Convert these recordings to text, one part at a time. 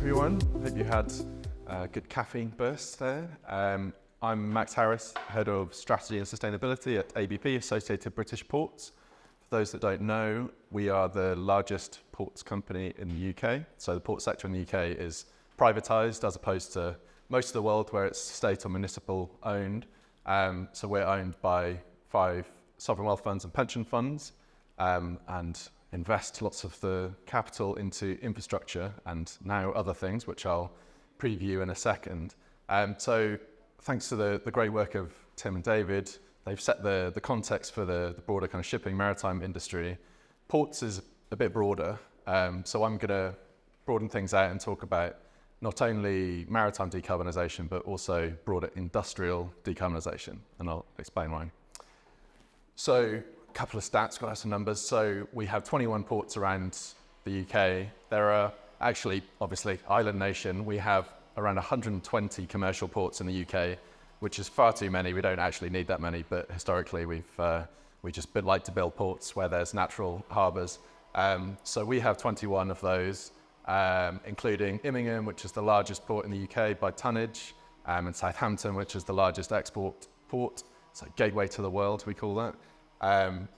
everyone. Hope you had a good caffeine burst there. I'm Max Harris, Head of Strategy and Sustainability at ABP, Associated British Ports. For those that don't know, we are the largest ports company in the UK. So the port sector in the UK is privatised as opposed to most of the world where it's state or municipal owned. So we're owned by 5 sovereign wealth funds and pension funds and invest lots of the capital into infrastructure and now other things, which I'll preview in a second. So thanks to the great work of Tim and David, they've set the context for the broader kind of shipping maritime industry. Ports is a bit broader, so I'm going to broaden things out and talk about not only maritime decarbonisation, but also broader industrial decarbonisation, and I'll explain why. So a couple of stats, got some numbers. So we have 21 ports around the UK. There are actually, obviously, island nation. We have around 120 commercial ports in the UK, which is far too many. We don't actually need that many, but historically we just like to build ports where there's natural harbours. So we have 21 of those, including Immingham, which is the largest port in the UK by tonnage, and Southampton, which is the largest export port. So gateway to the world, we call that.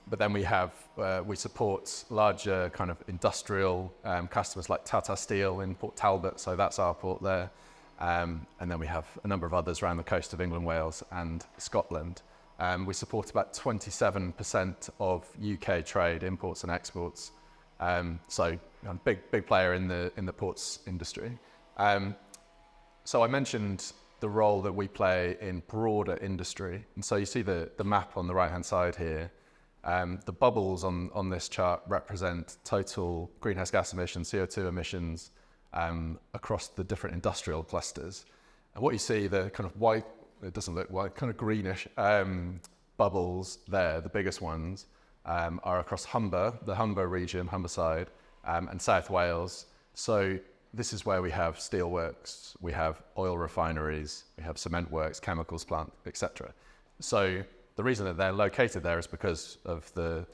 But then we support larger kind of industrial customers like Tata Steel in Port Talbot, so that's our port there. And then we have a number of others around the coast of England, Wales and Scotland. We support about 27% of UK trade, imports and exports. So a big player in the ports industry. So I mentioned the role that we play in broader industry. And so you see the map on the right-hand side here. The bubbles on this chart represent total greenhouse gas emissions, CO2 emissions, across the different industrial clusters. And what you see, the kind of white, it doesn't look white, kind of greenish bubbles there, the biggest ones, are across Humber, the Humber region, Humberside, and South Wales. So this is where we have steelworks, we have oil refineries, we have cement works, chemicals plant, etc. So the reason that they're located there is because of the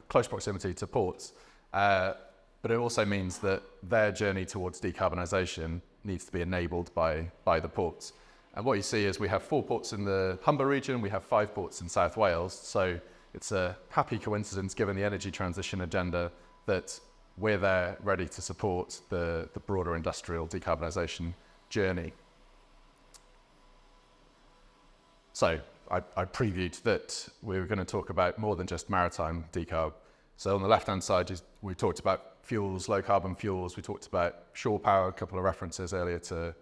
close proximity to ports, but it also means that their journey towards decarbonisation needs to be enabled by the ports. And what you see is we have 4 ports in the Humber region, we have 5 ports in South Wales, so it's a happy coincidence given the energy transition agenda that we're there ready to support the broader industrial decarbonisation journey. So I previewed that we were going to talk about more than just maritime decarb. So on the left-hand side, we talked about fuels, low carbon fuels. We talked about shore power, a couple of references earlier to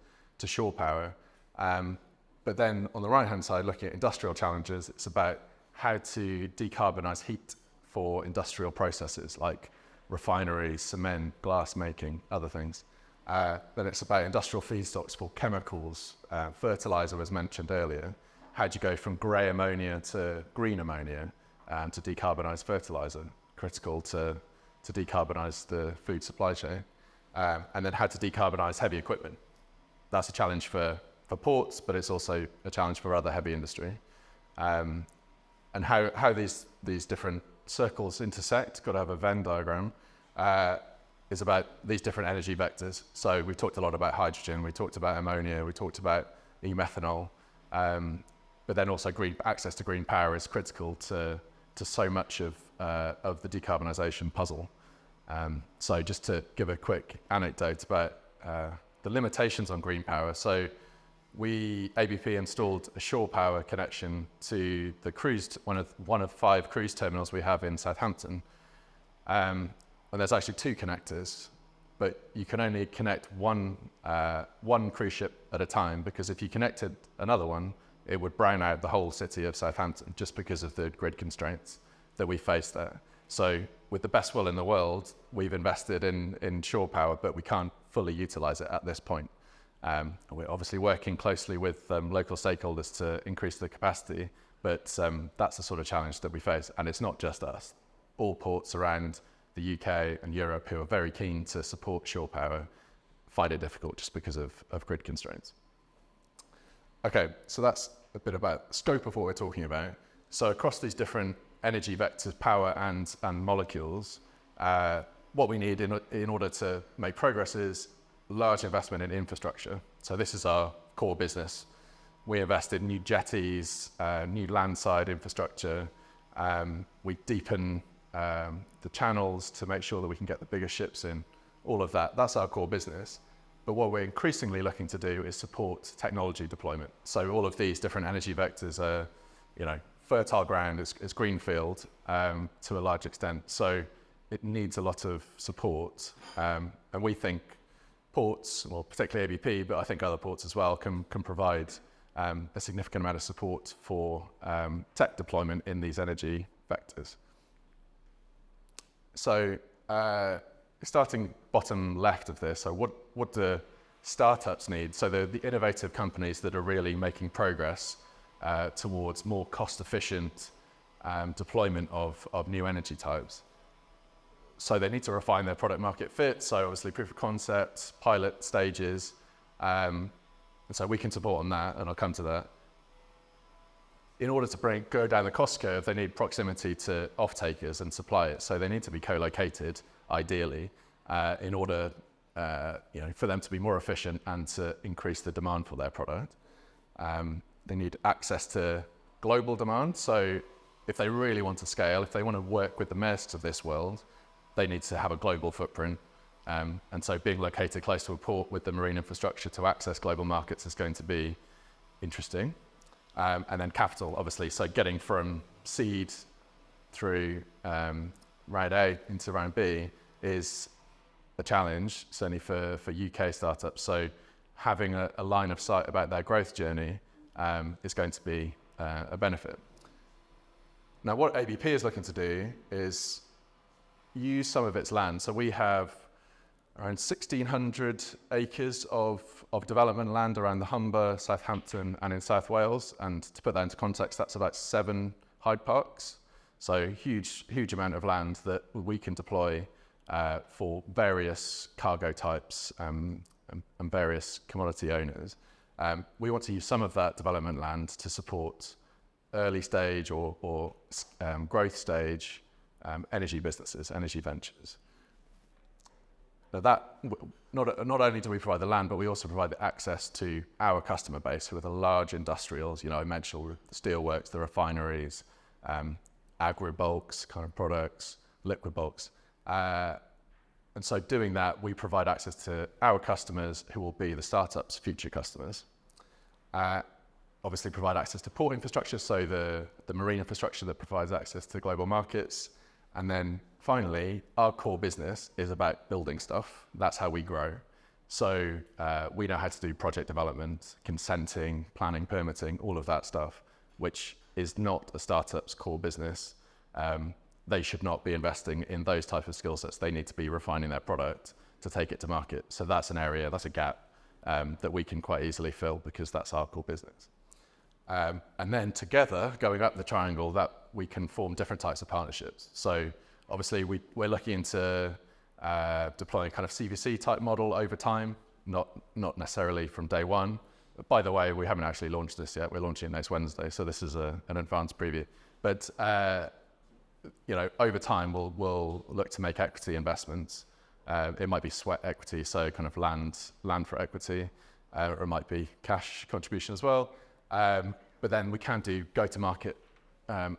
shore power. But then on the right-hand side, looking at industrial challenges, it's about how to decarbonise heat for industrial processes like refineries, cement, glass making, other things. Then it's about industrial feedstocks for chemicals, fertiliser was mentioned earlier. How do you go from grey ammonia to green ammonia to decarbonise fertiliser? Critical to decarbonise the food supply chain. And then how to decarbonise heavy equipment. That's a challenge for ports, but it's also a challenge for other heavy industry. And how these different circles intersect, got to have a Venn diagram, is about these different energy vectors. So we've talked a lot about hydrogen, we talked about ammonia, we talked about e-methanol, but then also access to green power is critical to so much of the decarbonisation puzzle. So just to give a quick anecdote about the limitations on green power. So ABP installed a shore power connection to the one of 5 cruise terminals we have in Southampton. And there's actually 2 connectors, but you can only connect one cruise ship at a time, because if you connected another one, it would brown out the whole city of Southampton just because of the grid constraints that we face there. So with the best will in the world, we've invested in shore power, but we can't fully utilise it at this point. We're obviously working closely with local stakeholders to increase the capacity, but that's the sort of challenge that we face. And it's not just us. All ports around the UK and Europe who are very keen to support shore power find it difficult just because of grid constraints. Okay, so that's a bit about the scope of what we're talking about. So across these different energy vectors, power and molecules, what we need in order to make progress is large investment in infrastructure. So this is our core business. We invest in new jetties, new landside infrastructure. We deepen the channels to make sure that we can get the bigger ships in, all of that. That's our core business. But what we're increasingly looking to do is support technology deployment. So all of these different energy vectors are, fertile ground is greenfield to a large extent. So it needs a lot of support. And we think ports, well, particularly ABP, but I think other ports as well, can provide a significant amount of support for tech deployment in these energy vectors. So starting bottom left of this, so what do startups need? So the innovative companies that are really making progress towards more cost-efficient deployment of new energy types. So they need to refine their product market fit, so obviously proof of concept, pilot stages, and so we can support on that, and I'll come to that. In order to go down the cost curve, they need proximity to off-takers and suppliers, so they need to be co-located, ideally, in order for them to be more efficient and to increase the demand for their product. They need access to global demand, so if they really want to scale, if they want to work with the Maersks of this world, they need to have a global footprint. And so being located close to a port with the marine infrastructure to access global markets is going to be interesting. And then capital, obviously, so getting from seed through round A into round B is a challenge, certainly for UK startups. So having a line of sight about their growth journey is going to be a benefit. Now, what ABP is looking to do is use some of its land. So we have around 1,600 acres of development land around the Humber, Southampton, and in South Wales. And to put that into context, that's about 7 Hyde Parks. So huge amount of land that we can deploy for various cargo types and various commodity owners. We want to use some of that development land to support early stage or growth stage energy businesses, energy ventures. Now that, not only do we provide the land, but we also provide the access to our customer base with the large industrials. I mentioned the steelworks, the refineries, agri-bulks kind of products, liquid bulks. And so doing that, we provide access to our customers who will be the startups' future customers. Obviously provide access to port infrastructure, so the marine infrastructure that provides access to global markets. And then finally, our core business is about building stuff. That's how we grow. So we know how to do project development, consenting, planning, permitting, all of that stuff, which is not a startup's core business. They should not be investing in those types of skill sets. They need to be refining their product to take it to market. So that's an area, that's a gap that we can quite easily fill because that's our core business. And then together, going up the triangle, that we can form different types of partnerships. So obviously we're looking into deploying kind of CVC type model over time, not necessarily from day one. But by the way, we haven't actually launched this yet. We're launching it next Wednesday, so this is an advanced preview. But over time we'll look to make equity investments. It might be sweat equity, so kind of land for equity, or it might be cash contribution as well. But then we can do go-to-market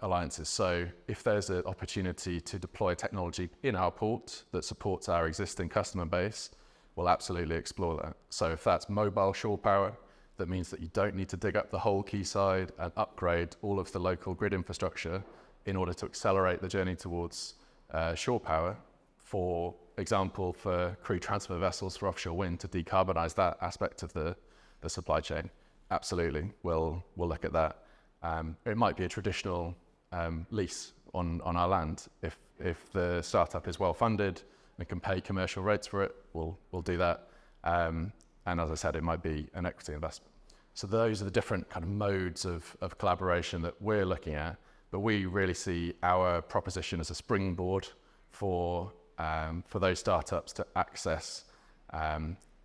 alliances. So if there's an opportunity to deploy technology in our port that supports our existing customer base, we'll absolutely explore that. So if that's mobile shore power, that means that you don't need to dig up the whole quayside and upgrade all of the local grid infrastructure in order to accelerate the journey towards shore power. For example, for crew transfer vessels for offshore wind to decarbonize that aspect of the supply chain. Absolutely, we'll look at that. It might be a traditional lease on our land. If the startup is well funded and can pay commercial rates for it, we'll do that. And as I said, it might be an equity investment. So those are the different kind of modes of collaboration that we're looking at. But we really see our proposition as a springboard for those startups to access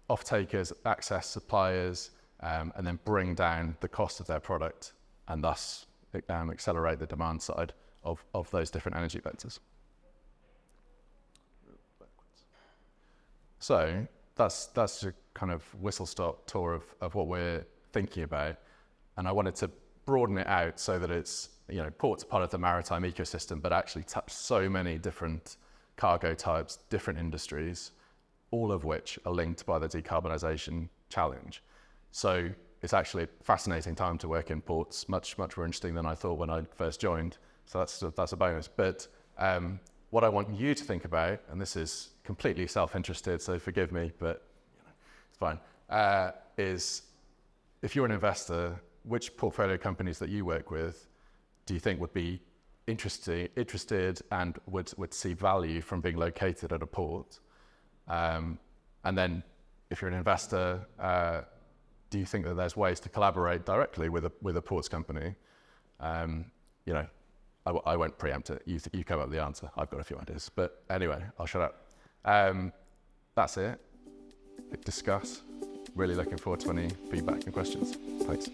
off-takers, access suppliers, and then bring down the cost of their product and thus accelerate the demand side of those different energy vectors. So that's a kind of whistle-stop tour of what we're thinking about. And I wanted to broaden it out so that it's, ports are part of the maritime ecosystem, but actually touch so many different cargo types, different industries, all of which are linked by the decarbonisation challenge. So it's actually a fascinating time to work in ports, much more interesting than I thought when I first joined. So that's a bonus. But what I want you to think about, and this is completely self-interested, so forgive me, but it's fine, is if you're an investor, which portfolio companies that you work with do you think would be interested and would see value from being located at a port? And then if you're an investor, do you think that there's ways to collaborate directly with a ports company? I won't preempt it. You come up with the answer. I've got a few ideas. But anyway, I'll shut up. That's it. Discuss. Really looking forward to any feedback and questions. Thanks.